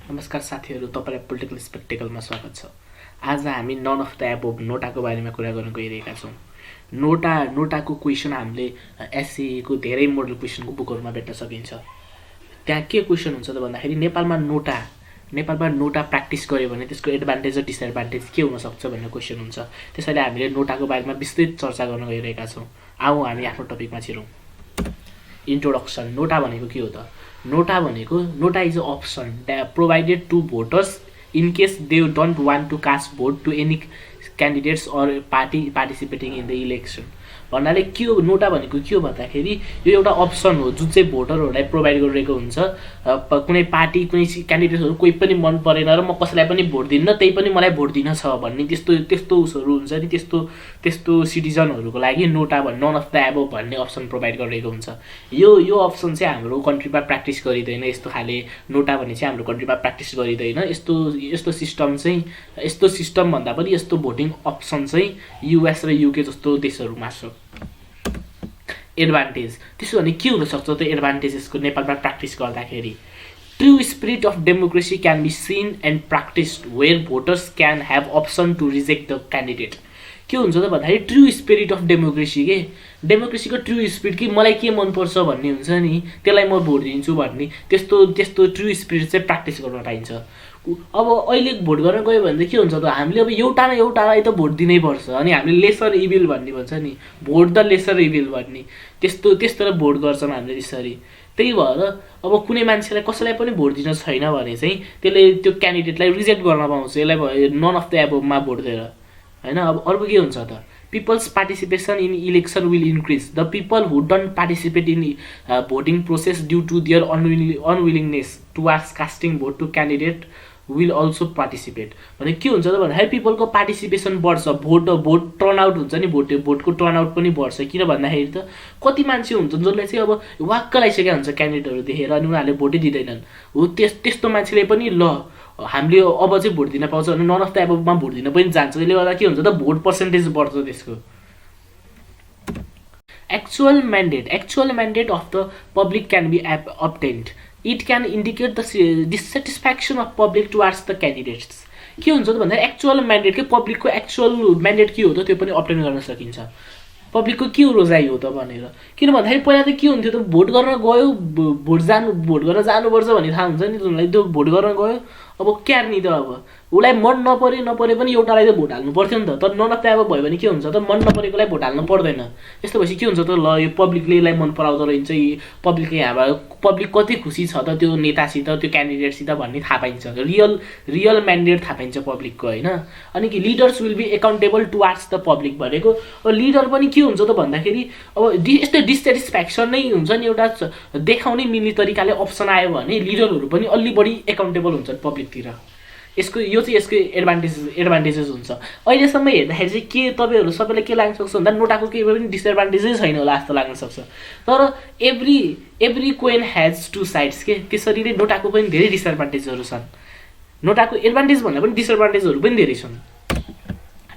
नमस्कार साथीहरू, तपाईलाई पोलिटिकल स्पेक्टेकलमा स्वागत छ। आज हामी नन अफ द एबोभ नोटाको बारेमा कुरा गर्न गइरहेका छौँ। नोटाको क्वेसन हामीले एससीको धेरै मोडल क्वेसनको बुकहरूमा भेट्न सकिन्छ। त्यहाँ के क्वेसन हुन्छ त भन्दाखेरि नेपालमा नोटा प्र्याक्टिस गर्यो भने त्यसको एडभान्टेज र डिसएडभान्टेज के हुनसक्छ भन्ने क्वेसन हुन्छ। त्यसैले हामीले नोटाको बारेमा विस्तृत चर्चा गर्न गइरहेका छौँ। आऊ हामी आफ्नो टपिकमा छिरौँ। इन्ट्रोडक्सन। नोटा भनेको के हो त? NOTA is a option provided to voters in case they don't want to cast vote to any candidates or party participating in the election. भन्नाले के हो नोटा भनेको? के हो भन्दाखेरि यो एउटा अप्सन हो जुन चाहिँ भोटरहरूलाई प्रोभाइड गरिरहेको हुन्छ। कुनै पार्टी कुनै क्यान्डिडेटहरू कोही पनि मन परेन र म कसैलाई पनि भोट दिन्न, त्यही पनि मलाई भोट दिन छ भन्ने त्यस्तो उसहरू हुन्छ नि। त्यस्तो सिटिजनहरूको लागि नोटा भन्ने नन अफ द एबोभ भन्ने अप्सन प्रोभाइड गरिरहेको हुन्छ। यो अप्सन चाहिँ हाम्रो कन्ट्रीमा प्र्याक्टिस गरिँदैन। यस्तो खाले नोटा भन्ने चाहिँ हाम्रो कन्ट्रीमा प्र्याक्टिस गरिँदैन। यस्तो सिस्टम भन्दा पनि यस्तो भोटिङ अप्सन चाहिँ युएस र युके जस्तो देशहरूमा छ। एडभान्टेज। त्यसो भने के हुनसक्छ त एडभान्टेजेसको नेपालमा प्र्याक्टिस गर्दाखेरि? True spirit of democracy can be seen and practised where voters can have option to reject the candidate. के हुन्छ त भन्दाखेरि ट्रु स्पिरिट अफ डेमोक्रेसी डेमोक्रेसीको ट्रु स्पिरिट कि मलाई के मनपर्छ भन्ने हुन्छ नि, त्यसलाई म भोट दिन्छु भन्ने त्यस्तो ट्रु स्पिरिट चाहिँ प्र्याक्टिस गर्न पाइन्छ। अब अहिले भोट गर्न गयो भने चाहिँ के हुन्छ त, हामीले अब एउटालाई त भोट दिनै पर्छ। अनि हामीले लेसर इभिल भन्ने भन्छ नि, भोट द लेसर इभिल भन्ने त्यस्तो भोट गर्छौँ हामीले त्यसरी। त्यही भएर अब कुनै मान्छेलाई कसैलाई पनि भोट दिन छैन भने चाहिँ त्यसले त्यो क्यान्डिडेटलाई रिजेक्ट गर्न पाउँछ। यसलाई नन अफ द एबोभमा भोट दिएर होइन। अब अर्को के हुन्छ त? People's participation in election will increase. The people who don't participate in voting process due to their unwillingness towards casting vote to candidate will also participate. भने के हुन्छ त भन्दाखेरि पिपलको पार्टिसिपेसन बढ्छ। भोट टर्नआउट हुन्छ नि, भोटको टर्नआउट पनि बढ्छ। किन भन्दाखेरि त कति मान्छे हुन्छन् जसले चाहिँ अब वाक्क लगाइसकेका हुन्छ क्यान्डिडेटहरू देखेर अनि उनीहरूले भोटै दिँदैनन्। हो त्यस्तो मान्छेले पनि ल हामीले अब चाहिँ भोट दिन पाउँछ भने नन अफ द एबोभमा भोट दिन पनि जान्छ। त्यसले गर्दा के हुन्छ त भोट पर्सेन्टेज बढ्छ त्यसको। Actual mandate of the public can be obtained. It can indicate the dissatisfaction of public towards the candidates. के हुन्छ त भन्दाखेरि एक्चुअल म्यान्डेट के पब्लिकको एक्चुअल म्यान्डेट के हो त त्यो पनि अब्टेन गर्न सकिन्छ। पब्लिकको के हो रोजाइ हो त भनेर। किन भन्दाखेरि पहिला त के हुन्थ्यो त, भोट गर्न गयो, भोट गर्न जानुपर्छ भन्ने थाहा हुन्छ नि उनीहरूलाई। त्यो भोट गर्न गयो अब क्यार नि त अब उसलाई मन नपरे पनि एउटालाई त भोट हाल्नु पर्थ्यो नि त। तर नन अफ द एबोभ भयो भने के हुन्छ त, मन नपरेकोलाई भोट हाल्नु पर्दैन। यस्तो भएपछि के हुन्छ त, ल यो पब्लिकले यसलाई मन पराउँदो रहेछ, पब्लिकले यहाँबाट पब्लिक कति खुसी छ त त्यो नेतासित त्यो क्यान्डिडेटसित भन्ने थाहा पाइन्छ। रियल म्यान्डेट थाहा पाइन्छ पब्लिकको होइन। अनि कि leaders will be accountable towards the public भनेको अब लिडर पनि के हुन्छ त भन्दाखेरि अब यस्तो डिससेटिस्फ्याक्सन नै हुन्छ नि, एउटा देखाउनै मिल्ने तरिकाले अप्सन आयो भने लिडरहरू पनि अलि बढी एकाउन्टेबल हुन्छन् पब्लिकतिर। यो चाहिँ यसको एडभान्टेजेस हुन्छ। अहिलेसम्म हेर्दाखेरि चाहिँ के तपाईँहरू सबैलाई के लाग्न सक्छ भन्दा नोटाको केही पनि डिसएडभान्टेजै छैन होला जस्तो लाग्न सक्छ। तर every coin has to sides त्यसरी नै नोटाको पनि धेरै डिसएडभान्टेजहरू छन्। नोटाको एडभान्टेज भन्दा पनि डिसएडभान्टेजहरू पनि धेरै छन्।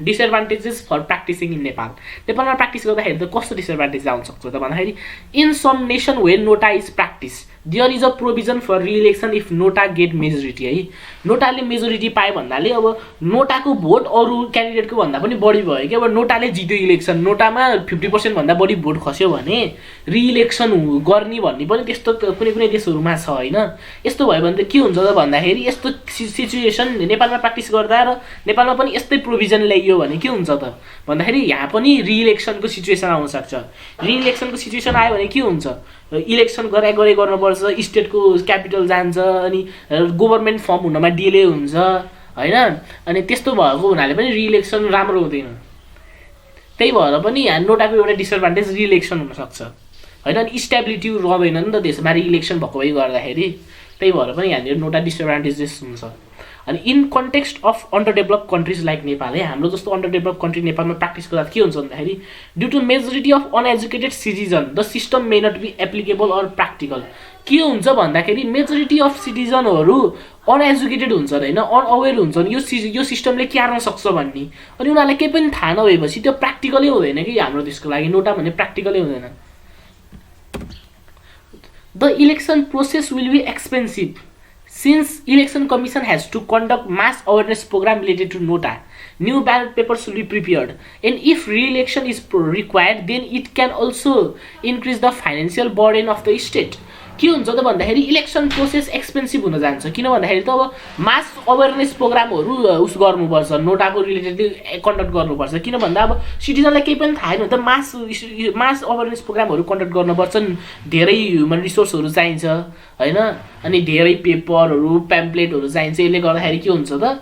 डिसएडभान्टेजेस फर प्र्याक्टिसिङ इन नेपालमा प्र्याक्टिस गर्दाखेरि त कस्तो डिसएडभान्टेज आउन सक्छ त भन्दाखेरि in some nation when NOTA is practice there is a provision for re-election if NOTA get majority है। नोटाले मेजोरिटी पायो भन्नाले अब नोटाको भोट अरू क्यान्डिडेटको भन्दा पनि बढी भयो कि अब नोटाले जित्यो इलेक्सन, नोटामा 50% भन्दा बढी भोट खस्यो भने रिइलेक्सन गर्ने भन्ने पनि त्यस्तो कुनै देशहरूमा छ होइन। यस्तो भयो भने त के हुन्छ त भन्दाखेरि यस्तो सिचुएसन नेपालमा प्र्याक्टिस गर्दा र नेपालमा पनि यस्तै प्रोभिजन ल्याइयो भने के हुन्छ त भन्दाखेरि यहाँ पनि रिइलेक्सनको सिचुएसन आउन सक्छ। रिइलेक्सनको सिचुएसन आयो भने के हुन्छ, इलेक्सन गर्नुपर्छ, स्टेटको क्यापिटल जान्छ, अनि गभर्मेन्ट फर्म हुनमा डिले हुन्छ होइन। अनि त्यस्तो भएको हुनाले पनि रिइलेक्सन राम्रो हुँदैन। त्यही भएर पनि यहाँ नोटाको एउटा डिसएडभान्टेज रिइलेक्सन हुनसक्छ होइन। अनि स्टेबिलिटी रहेन नि त देशमा रिइलेक्सन भएको भइ गर्दाखेरि। त्यही भएर पनि यहाँनिर नोटा डिसएडभान्टेजेस हुन्छ। अनि in context of under develop countries like Nepal है, हाम्रो जस्तो अन्डर डेभलप कन्ट्री नेपालमा प्र्याक्टिस गर्दा के हुन्छ भन्दाखेरि due to majority of uneducated citizen the system may not be applicable or practical. के हुन्छ भन्दाखेरि मेजोरिटी अफ सिटिजनहरू अनएजुकेटेड हुन्छन् होइन, अनअवेर हुन्छन् यो सिस्टमले के गर्न सक्छ भन्ने। अनि उनीहरूलाई केही पनि थाहा नभएपछि त्यो प्र्याक्टिकलै हुँदैन कि हाम्रो देशको लागि नोटा भन्ने प्र्याक्टिकलै हुँदैन। The election process will be expensive Since Election Commission has to conduct mass awareness program related to NOTA, new ballot papers should be prepared. And if re-election is required, then it can also increase the financial burden of the state. के हुन्छ त भन्दाखेरि election process expensive हुन जान्छ, किन भन्दाखेरि त अब मास अवेरनेस प्रोग्रामहरू उस गर्नुपर्छ, नोटाको रिलेटेडली कन्डक्ट गर्नुपर्छ। किन भन्दा अब सिटिजनलाई केही पनि थाहा छैन त मास अवेरनेस प्रोग्रामहरू कन्डक्ट गर्नुपर्छन्, धेरै ह्युमन रिसोर्सहरू चाहिन्छ हैन, अनि धेरै पेपरहरू प्याम्पलेटहरू चाहिन्छ। यसले गर्दाखेरि के हुन्छ त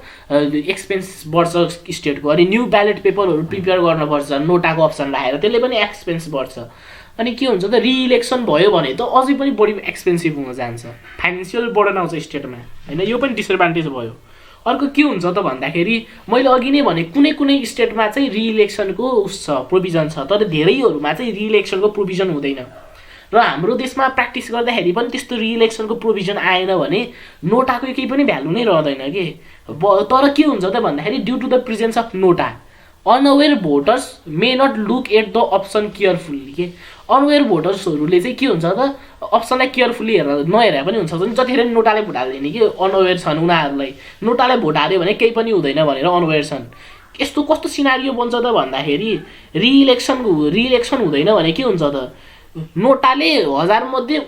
एक्सपेन्स बढ्छ स्टेटको। अनि न्यू ब्यालेट पेपरहरू प्रिपेयर गर्नुपर्छ नोटाको अप्सन राखेर, त्यसले पनि एक्सपेन्स बढ्छ। अनि के हुन्छ त रिइलेक्सन भयो भने त अझै पनि बढी एक्सपेन्सिभ हुन जान्छ, फाइनेन्सियल बर्डन आउँछ स्टेटमा हैन, यो पनि डिसएडभान्टेज भयो। अर्को के हुन्छ त भन्दाखेरि मैले अघि नै भने कुनै कुनै स्टेटमा चाहिँ रिइलेक्सनको प्रोभिजन छ, तर धेरैहरूमा चाहिँ रिइलेक्सनको प्रोभिजन हुँदैन। र हाम्रो देशमा प्र्याक्टिस गर्दाखेरि पनि त्यस्तो रिइलेक्सनको प्रोभिजन आएन भने नोटाको केही पनि भ्यालु नै रहँदैन के। तर के हुन्छ त भन्दाखेरि due to the presence of NOTA unaware voters may not look at the option carefully के। अनअवेयर भोटर्सहरूले चाहिँ के हुन्छ त अप्सनलाई केयरफुल्ली नहेरेर पनि हुन्छ, जतिखेर नोटाले भोट हाल्दैन कि अनअवेयर छन् उनीहरूलाई, नोटाले भोट हाल्यो भने केही पनि हुँदैन भनेर अनअवेयर छन्। यस्तो कस्तो सिनारियो बन्छ त भन्दाखेरि रिइलेक्सन हुँदैन भने के हुन्छ त नोटाले 1000 मध्ये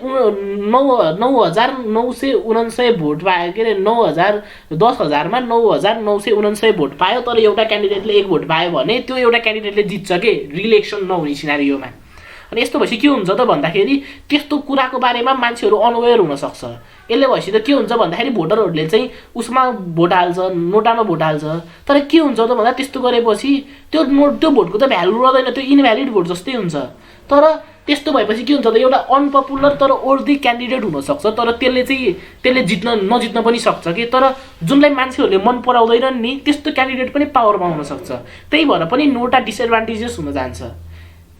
9999 भोट पायो के अरे 10,000मा 9999 भोट पायो, तर एउटा क्यान्डिडेटले 1 भोट पायो भने त्यो एउटा क्यान्डिडेटले जित्छ के रिइलेक्सन नहुने सिनारियोमा। अनि यस्तो भएपछि के हुन्छ त भन्दाखेरि त्यस्तो कुराको बारेमा मान्छेहरू अनअवेयर हुन सक्छ। यसले भएपछि त के हुन्छ भन्दाखेरि भोटरहरूले चाहिँ उसमा भोट हाल्छ, नोटामा भोट हाल्छ, तर के हुन्छ त भन्दा त्यस्तो गरेपछि त्यो भोटको त भ्यालु रहँदैन, त्यो इनभ्यालिड भोट जस्तै हुन्छ। तर त्यस्तो भएपछि के हुन्छ त एउटा अनपपुलर तर वर्दी क्यान्डिडेट हुनसक्छ, तर त्यसले नजित्न पनि सक्छ कि, तर जुनलाई मान्छेहरूले मन पराउँदैनन् नि त्यस्तो क्यान्डिडेट पनि पावरमा हुन सक्छ। त्यही भएर पनि नोटा डिसएडभान्टेजेस हुन जान्छ।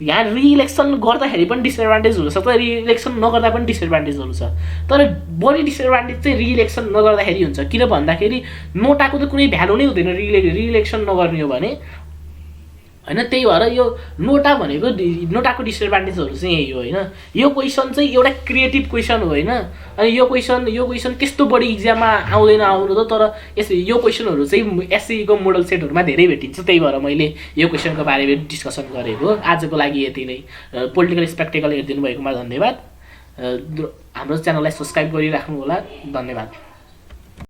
यहाँ रिइलेक्सन गर्दाखेरि पनि डिसएडभान्टेज हुनसक्छ, रिइलेक्सन नगर्दा पनि डिसएडभान्टेजहरू छ, तर बढी डिसएडभान्टेज चाहिँ रिइलेक्सन नगर्दाखेरि हुन्छ। किन भन्दाखेरि नोटाको त कुनै भ्यालु नै हुँदैन रिइलेक्सन नगर्ने हो भने हैन। त्यही भएर यो नोटाको डिसएडभान्टेजहरू चाहिँ यही हो हैन। यो क्वेसन चाहिँ एउटा क्रिएटिभ क्वेसन हो हैन। अनि यो क्वेसन त्यस्तो बढी इक्जाममा आउनु त, तर यो क्वेसनहरू चाहिँ एससीको मोडल सेटहरूमा धेरै भेटिन्छ। त्यही भएर मैले यो क्वेसनको बारेमा डिस्कसन गरेको। आजको लागि यति नै। पोलिटिकल स्पेक्टेकल हेरिदिनु भएकोमा धन्यवाद। हाम्रो च्यानललाई सब्स्क्राइब गरिराख्नु होला। धन्यवाद।